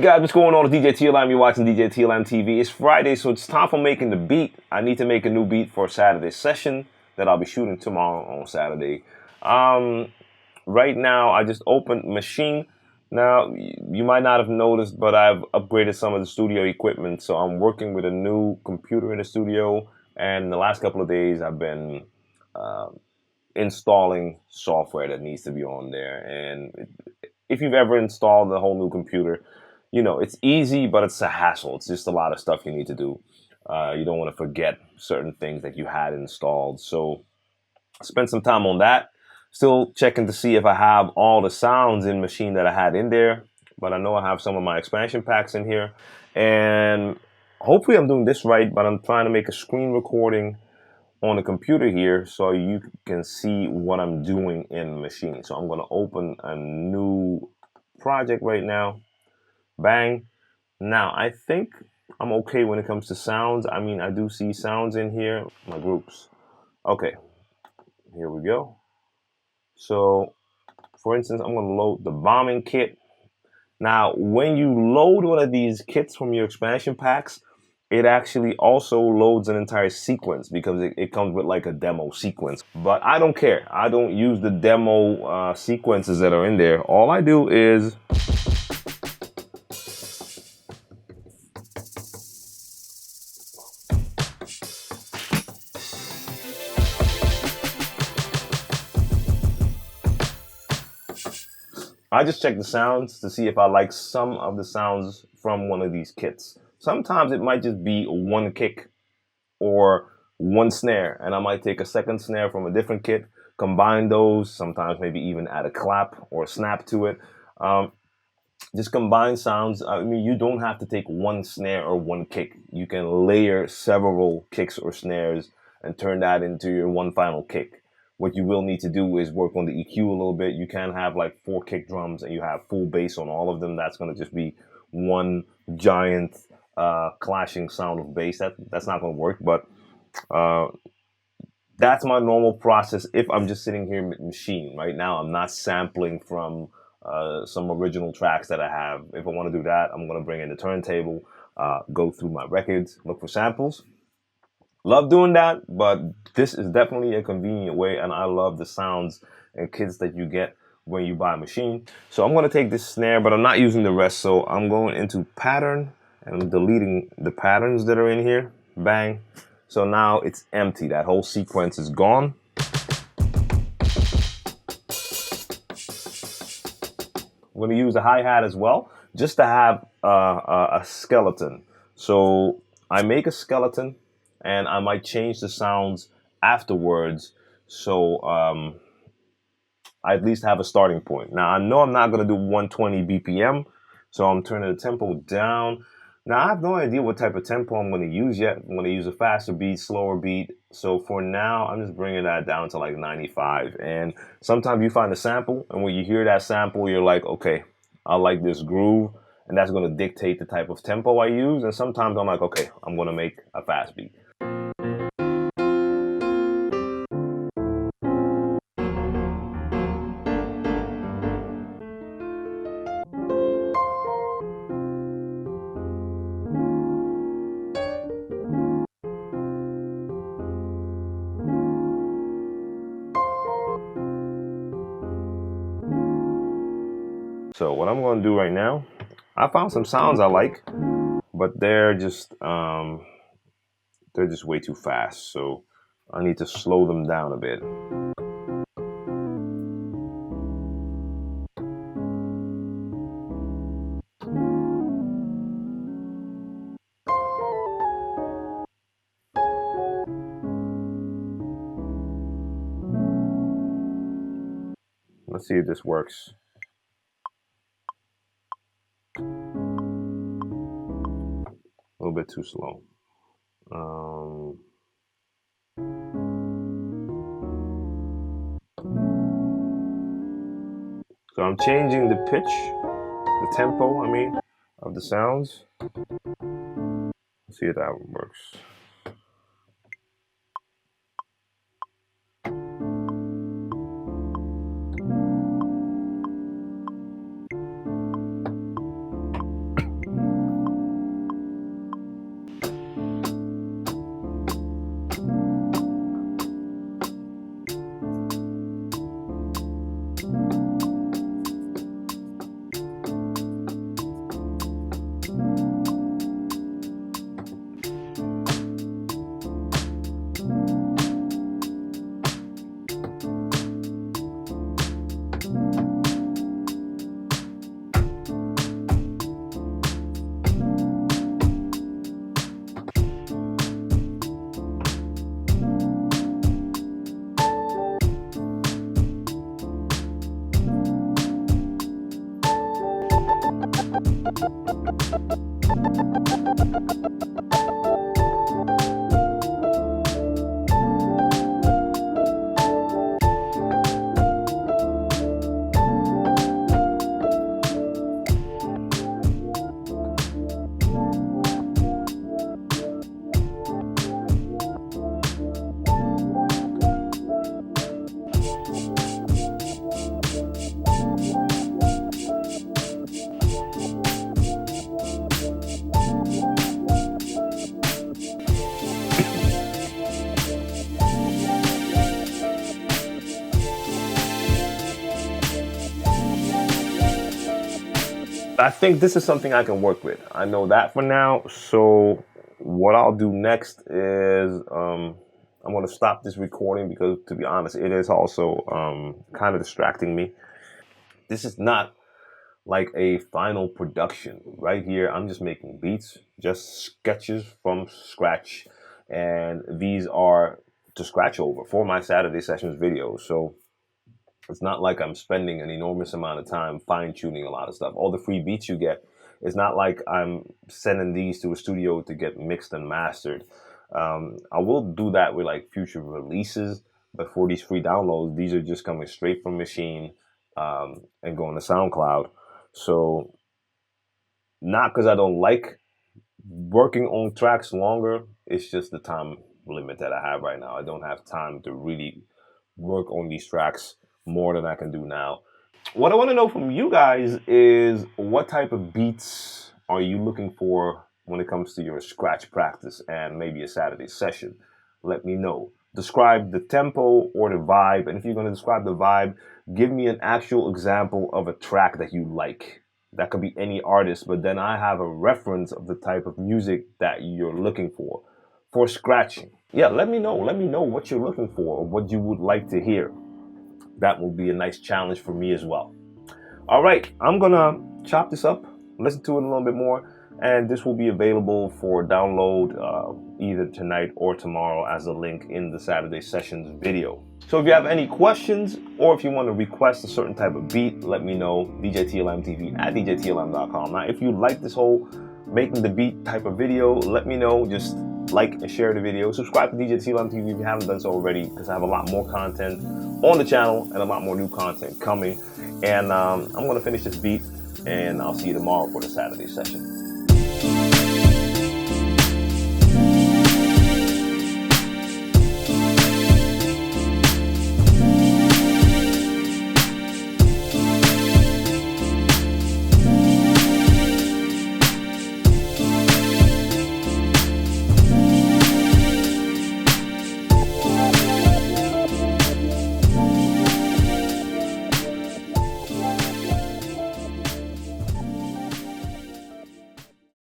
guys, what's going on? It's djTLM. You're watching djTLMtv. It's Friday, so it's time for making the beat. I need to make a new beat for Saturday's session that I'll be shooting tomorrow on Saturday. Right now, I just opened Machine. Now, you might not have noticed, but I've upgraded some of the studio equipment. So I'm working with a new computer in the studio. And the last couple of days, I've been installing software that needs to be on there. And if you've ever installed a whole new computer, you know, it's easy, but it's a hassle. It's just a lot of stuff you need to do. You don't want to forget certain things that you had installed. So spend some time on that. Still checking to see if I have all the sounds in Machine that I had in there. But I know I have some of my expansion packs in here. And hopefully I'm doing this right, but I'm trying to make a screen recording on the computer here so you can see what I'm doing in Machine. So I'm going to open a new project right now. Bang. Now I think I'm okay when it comes to sounds. I mean, I do see sounds in here, my groups. Okay, here we go. So for instance, I'm going to load the bombing kit. Now when you load one of these kits from your expansion packs, it actually also loads an entire sequence because it comes with like a demo sequence. But I don't care. I don't use the demo sequences that are in there. All I do is I just check the sounds to see if I like some of the sounds from one of these kits. Sometimes it might just be one kick or one snare, and I might take a second snare from a different kit, combine those, sometimes maybe even add a clap or a snap to it. Just combine sounds. I mean, you don't have to take one snare or one kick. You can layer several kicks or snares and turn that into your one final kick. What you will need to do is work on the EQ a little bit. You can have like 4 kick drums and you have full bass on all of them. That's going to just be one giant clashing sound of bass. That's not going to work, but that's my normal process if I'm just sitting here with Machine. Right now, I'm not sampling from some original tracks that I have. If I want to do that, I'm going to bring in the turntable, go through my records, look for samples. Love doing that, but this is definitely a convenient way, and I love the sounds and kits that you get when you buy a Machine. So I'm going to take this snare, but I'm not using the rest, so I'm going into pattern, and I'm deleting the patterns that are in here. Bang. So now it's empty. That whole sequence is gone. I'm going to use a hi-hat as well, just to have a skeleton. So I make a skeleton, and I might change the sounds afterwards, so I at least have a starting point. Now, I know I'm not going to do 120 BPM, so I'm turning the tempo down. Now, I have no idea what type of tempo I'm going to use yet. I'm going to use a faster beat, slower beat. So for now, I'm just bringing that down to like 95. And sometimes you find a sample, and when you hear that sample, you're like, okay, I like this groove, and that's going to dictate the type of tempo I use. And sometimes I'm like, okay, I'm going to make a fast beat. So what I'm going to do right now, I found some sounds I like, but they're just way too fast. So I need to slow them down a bit. Let's see if this works. A little bit too slow. So I'm changing the pitch, the tempo, I mean, of the sounds. Let's see if that works. I think this is something I can work with. I know that for now. So what I'll do next is I'm going to stop this recording because, to be honest, it is also kind of distracting me. This is not like a final production. Right here, I'm just making beats, just sketches from scratch. And these are to scratch over for my Saturday Sessions videos. So it's not like I'm spending an enormous amount of time fine-tuning a lot of stuff. All the free beats you get, it's not like I'm sending these to a studio to get mixed and mastered. I will do that with like future releases, but for these free downloads, these are just coming straight from machine and going to SoundCloud. So not because I don't like working on tracks longer, it's just the time limit that I have right now. I don't have time to really work on these tracks more than I can do now. What I want to know from you guys is what type of beats are you looking for when it comes to your scratch practice and maybe a Saturday session? Let me know. Describe the tempo or the vibe, and if you're going to describe the vibe, give me an actual example of a track that you like. That could be any artist, but then I have a reference of the type of music that you're looking for scratching. Yeah, let me know. Let me know what you're looking for or what you would like to hear. That will be a nice challenge for me as well. All right, I'm gonna chop this up, listen to it a little bit more, and this will be available for download either tonight or tomorrow as a link in the Saturday Sessions video. So if you have any questions or if you want to request a certain type of beat, let me know. djTLMtv at djTLM.com. Now, if you like this whole making the beat type of video, let me know. Just like and share the video. Subscribe to djTLMtv if you haven't done so already, because I have a lot more content on the channel and a lot more new content coming. And I'm going to finish this beat, and I'll see you tomorrow for the Saturday session.